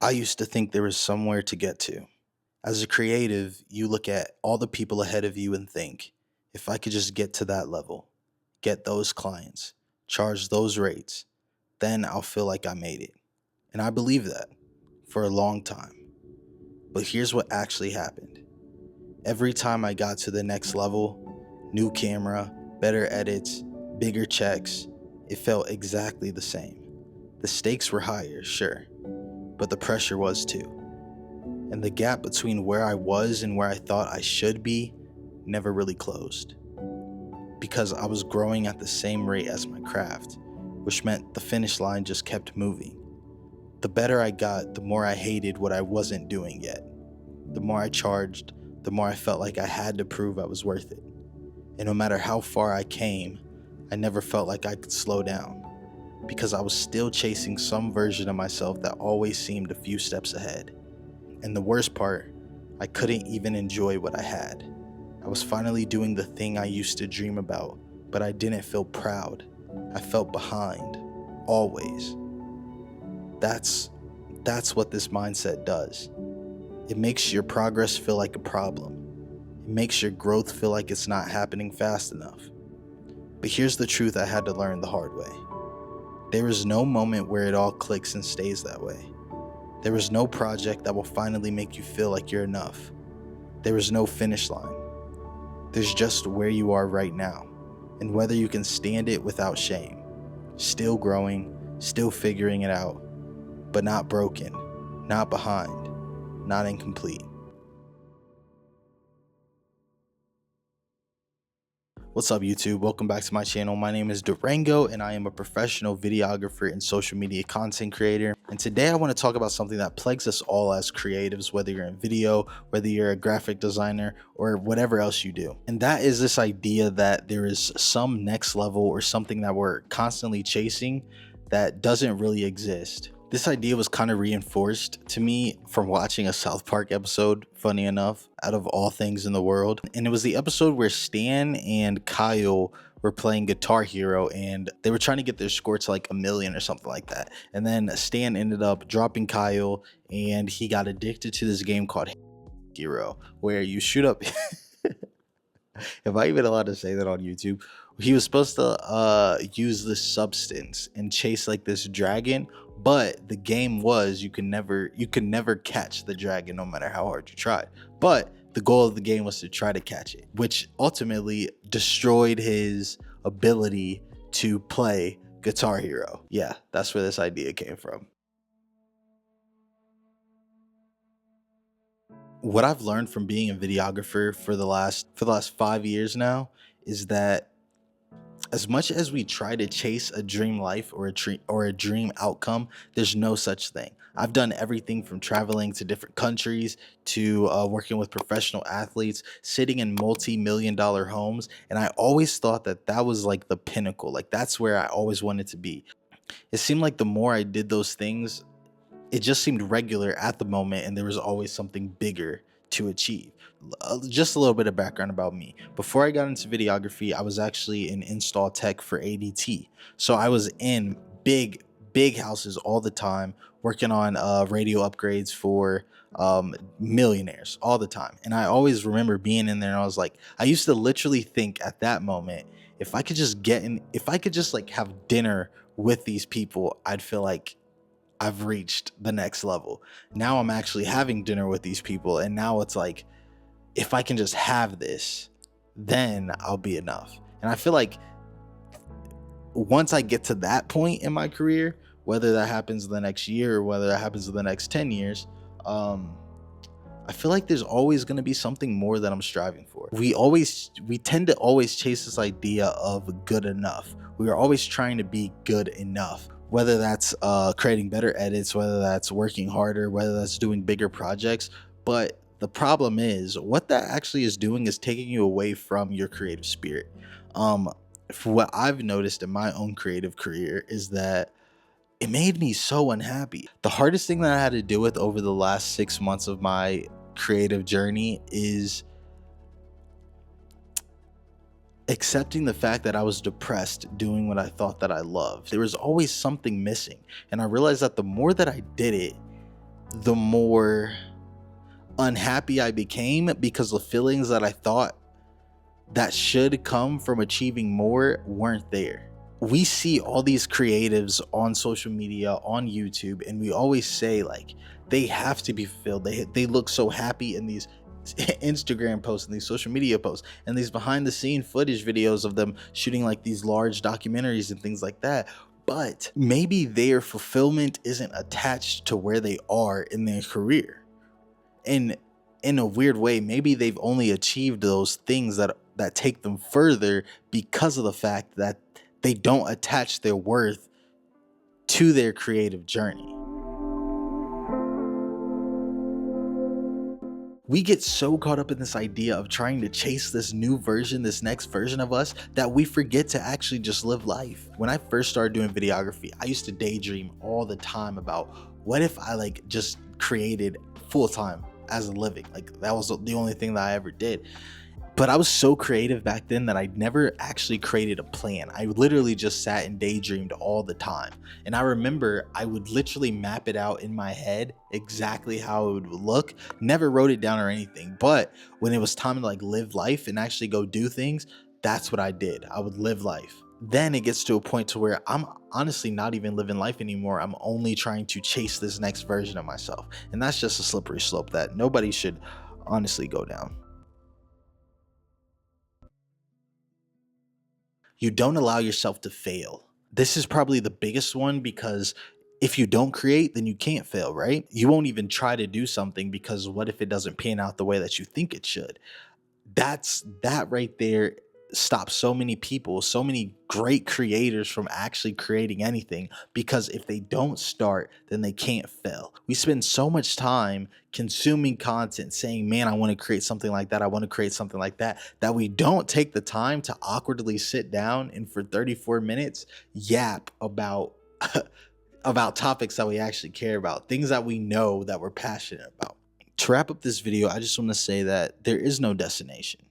I used to think there was somewhere to get to. As a creative, you look at all the people ahead of you and think, if I could just get to that level, get those clients, charge those rates, then I'll feel like I made it. And I believed that for a long time. But here's what actually happened. Every time I got to the next level, new camera, better edits, bigger checks, it felt exactly the same. The stakes were higher, sure, but the pressure was too. And the gap between where I was and where I thought I should be never really closed. Because I was growing at the same rate as my craft, which meant the finish line just kept moving. The better I got, the more I hated what I wasn't doing yet. The more I charged, the more I felt like I had to prove I was worth it. And no matter how far I came, I never felt like I could slow down, because I was still chasing some version of myself that always seemed a few steps ahead. And the worst part, I couldn't even enjoy what I had. I was finally doing the thing I used to dream about, but I didn't feel proud. I felt behind, always. That's what this mindset does. It makes your progress feel like a problem. It makes your growth feel like it's not happening fast enough. But here's the truth I had to learn the hard way. There is no moment where it all clicks and stays that way. There is no project that will finally make you feel like you're enough. There is no finish line. There's just where you are right now, and whether you can stand it without shame. Still growing, still figuring it out, but not broken, not behind, not incomplete. What's up, YouTube? Welcome back to my channel. My name is Durango and I am a professional videographer and social media content creator. And today I want to talk about something that plagues us all as creatives, whether you're in video, whether you're a graphic designer, or whatever else you do. And that is this idea that there is some next level or something that we're constantly chasing that doesn't really exist. This idea was kind of reinforced to me from watching a South Park episode, funny enough, out of all things in the world. And it was the episode where Stan and Kyle were playing Guitar Hero and they were trying to get their score to like 1,000,000 or something like that. And then Stan ended up dropping Kyle and he got addicted to this game called Hero, where you shoot up... Am I even allowed to say that on YouTube? He was supposed to use this substance and chase like this dragon, but the game was you can never catch the dragon no matter how hard you tried. But the goal of the game was to try to catch it, which ultimately destroyed his ability to play Guitar Hero. Yeah, that's where this idea came from. What I've learned from being a videographer for the last 5 years now is that as much as we try to chase a dream life or a dream outcome, there's no such thing. I've done everything from traveling to different countries to working with professional athletes, sitting in multi-million-dollar homes, and I always thought that that was like the pinnacle. Like that's where I always wanted to be. It seemed like the more I did those things, it just seemed regular at the moment, and there was always something bigger to achieve. Just a little bit of background about me. Before I got into videography, I was actually an install tech for ADT. So I was in big houses all the time, working on radio upgrades for millionaires all the time. And I always remember being in there and I was like, I used to literally think at that moment, if I could just like have dinner with these people, I'd feel like I've reached the next level. Now I'm actually having dinner with these people, and now it's like, if I can just have this, then I'll be enough. And I feel like once I get to that point in my career, whether that happens in the next year or whether that happens in the next 10 years, I feel like there's always going to be something more that I'm striving for. We tend to always chase this idea of good enough. We are always trying to be good enough. Whether that's creating better edits, whether that's working harder, whether that's doing bigger projects. But the problem is what that actually is doing is taking you away from your creative spirit. For what I've noticed in my own creative career is that it made me so unhappy. The hardest thing that I had to deal with over the last 6 months of my creative journey is accepting the fact that I was depressed doing what I thought that I loved. There was always something missing. And I realized that the more that I did it, the more unhappy I became, because the feelings that I thought that should come from achieving more weren't there. We see all these creatives on social media, on YouTube, and we always say like they have to be fulfilled. They look so happy in these Instagram posts and these social media posts and these behind the scene footage videos of them shooting like these large documentaries and things like that. But maybe their fulfillment isn't attached to where they are in their career. And in a weird way, maybe they've only achieved those things that take them further because of the fact that they don't attach their worth to their creative journey. We get so caught up in this idea of trying to chase this new version, this next version of us, that we forget to actually just live life. When I first started doing videography, I used to daydream all the time about what if I like just created full time as a living. Like that was the only thing that I ever did. But I was so creative back then that I never actually created a plan. I literally just sat and daydreamed all the time. And I remember I would literally map it out in my head exactly how it would look. Never wrote it down or anything. But when it was time to like live life and actually go do things, that's what I did. I would live life. Then it gets to a point to where I'm honestly not even living life anymore. I'm only trying to chase this next version of myself. And that's just a slippery slope that nobody should honestly go down. You don't allow yourself to fail. This is probably the biggest one, because if you don't create, then you can't fail, right? You won't even try to do something because what if it doesn't pan out the way that you think it should? That right there stops so many people, so many great creators from actually creating anything, because if they don't start, then they can't fail. We spend so much time consuming content saying, man, I want to create something like that, I want to create something like that, that we don't take the time to awkwardly sit down and for 34 minutes yap about about topics that we actually care about, things that we know that we're passionate about. To wrap up this video, I just want to say that there is no destination.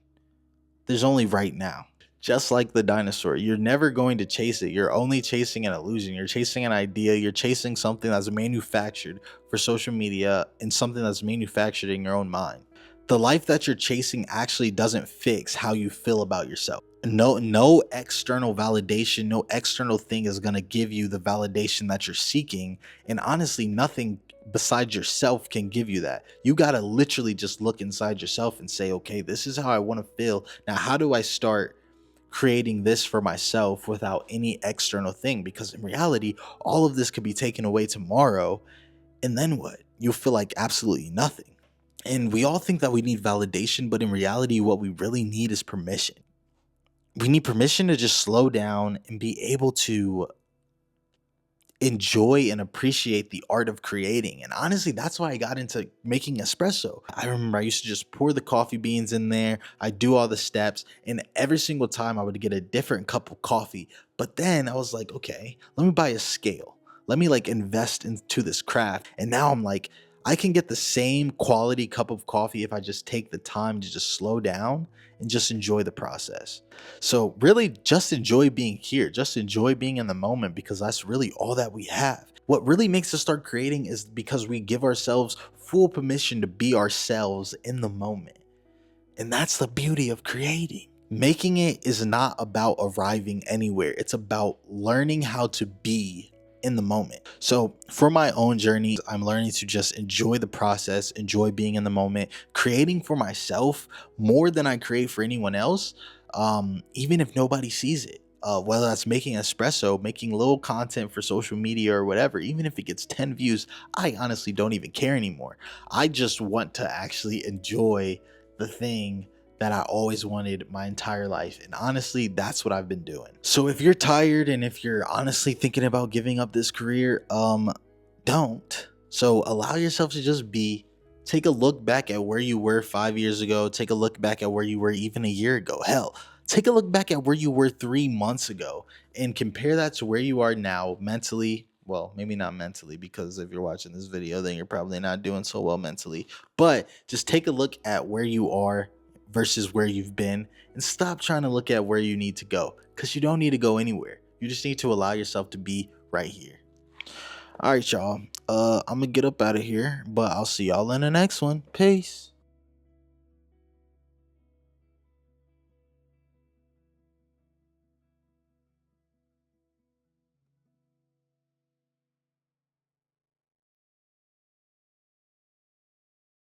There's only right now. Just like the dinosaur, you're never going to chase it. You're only chasing an illusion. You're chasing an idea. You're chasing something that's manufactured for social media and something that's manufactured in your own mind. The life that you're chasing actually doesn't fix how you feel about yourself. No external validation, no external thing is going to give you the validation that you're seeking. And honestly, nothing besides yourself can give you that. You got to literally just look inside yourself and say, okay, this is how I want to feel. Now, how do I start creating this for myself without any external thing? Because in reality, all of this could be taken away tomorrow. And then what? You'll feel like absolutely nothing. And we all think that we need validation, but in reality, what we really need is permission. We need permission to just slow down and be able to enjoy and appreciate the art of creating. And honestly, that's why I got into making espresso. I remember I used to just pour the coffee beans in there. I do all the steps, and every single time I would get a different cup of coffee. But then I was like, okay, let me buy a scale. Let me like invest into this craft. And now I'm like, I can get the same quality cup of coffee if I just take the time to just slow down and just enjoy the process. So really just enjoy being here. Just enjoy being in the moment, because that's really all that we have. What really makes us start creating is because we give ourselves full permission to be ourselves in the moment. And that's the beauty of creating. Making it is not about arriving anywhere. It's about learning how to be in the moment. So for my own journey, I'm learning to just enjoy the process, enjoy being in the moment, creating for myself more than I create for anyone else, even if nobody sees it. Whether that's making espresso, making little content for social media or whatever, even if it gets 10 views, I honestly don't even care anymore. I just want to actually enjoy the thing that I always wanted my entire life. And honestly, that's what I've been doing. So if you're tired and if you're honestly thinking about giving up this career, don't. So allow yourself to just be. Take a look back at where you were 5 years ago. Take a look back at where you were even a year ago. Hell, take a look back at where you were 3 months ago and compare that to where you are now mentally. Well, maybe not mentally, because if you're watching this video, then you're probably not doing so well mentally. But just take a look at where you are versus where you've been, and stop trying to look at where you need to go, because you don't need to go anywhere. You just need to allow yourself to be right here. All right, y'all. I'm gonna get up out of here, but I'll see y'all in the next one. Peace.